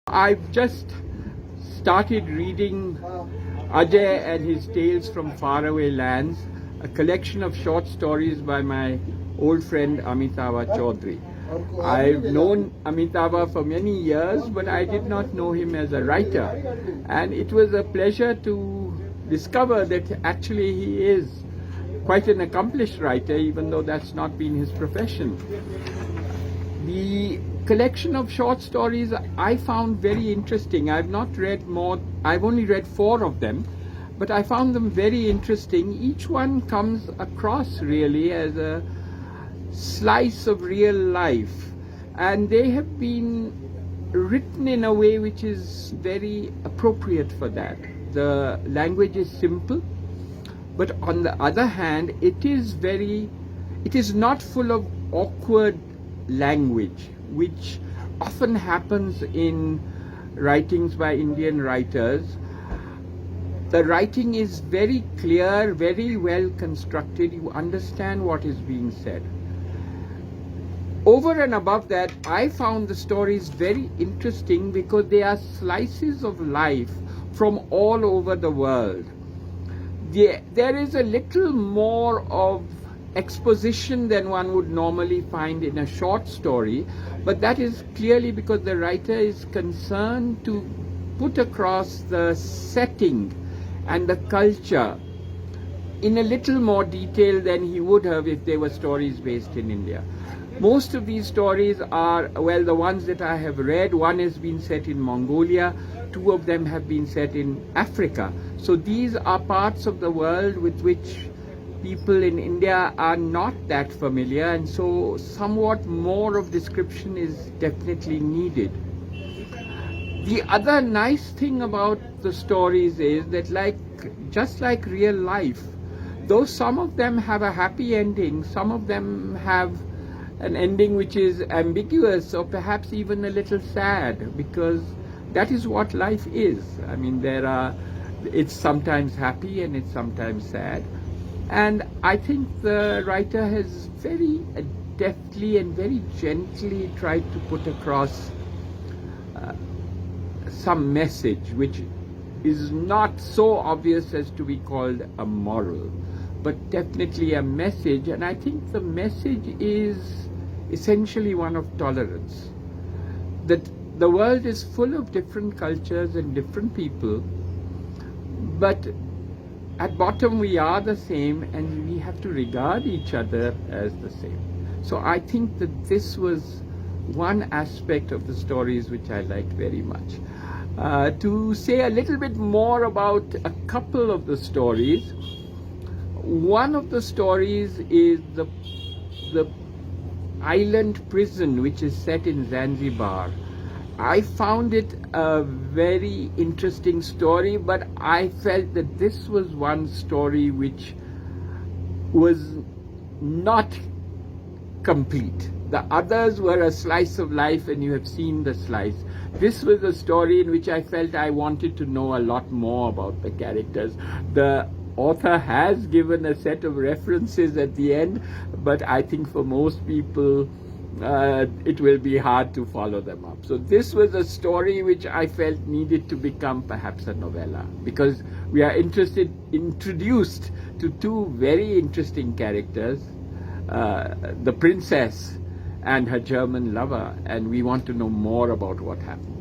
I've just started reading Ajay and his Tales from Faraway Lands, a collection of short stories by my old friend Amitabh Chaudhry. I've known Amitabh for many years, but I did not know him as a writer. And it was a pleasure to discover that actually he is quite an accomplished writer, even though that's not been his profession. The collection of short stories I found very interesting. I've not read more, I've only read 4 of them, but I found them very interesting. Each one comes across really as a slice of real life, and they have been written in a way which is very appropriate for that. The language is simple, but on the other hand, it is not full of awkward language, which often happens in writings by Indian writers. The writing is very clear, very well constructed. You understand what is being said. Over and above that, I found the stories very interesting because they are slices of life from all over the world. There is a little more of exposition than one would normally find in a short story, but that is clearly because the writer is concerned to put across the setting and the culture in a little more detail than he would have if they were stories based in India. Most of these stories are, well, the ones that I have read, one has been set in Mongolia, 2 of them have been set in Africa. So these are parts of the world with which people in India are not that familiar, and so somewhat more of description is definitely needed. The other nice thing about the stories is that, just like real life, though some of them have a happy ending, some of them have an ending which is ambiguous or perhaps even a little sad, because that is what life is. I mean, it's sometimes happy and it's sometimes sad. And I think the writer has very deftly and very gently tried to put across some message which is not so obvious as to be called a moral, but definitely a message. And I think the message is essentially one of tolerance. That the world is full of different cultures and different people, but at bottom we are the same, and we have to regard each other as the same. So I think that this was one aspect of the stories which I liked very much. To say a little bit more about a couple of the stories, one of the stories is the island prison, which is set in Zanzibar. I found it a very interesting story, but I felt that this was one story which was not complete. The others were a slice of life, and you have seen the slice. This was a story in which I felt I wanted to know a lot more about the characters. The author has given a set of references at the end, but I think for most people it will be hard to follow them up. So this was a story which I felt needed to become perhaps a novella, because we are introduced to 2 very interesting characters, the princess and her German lover, and we want to know more about what happened.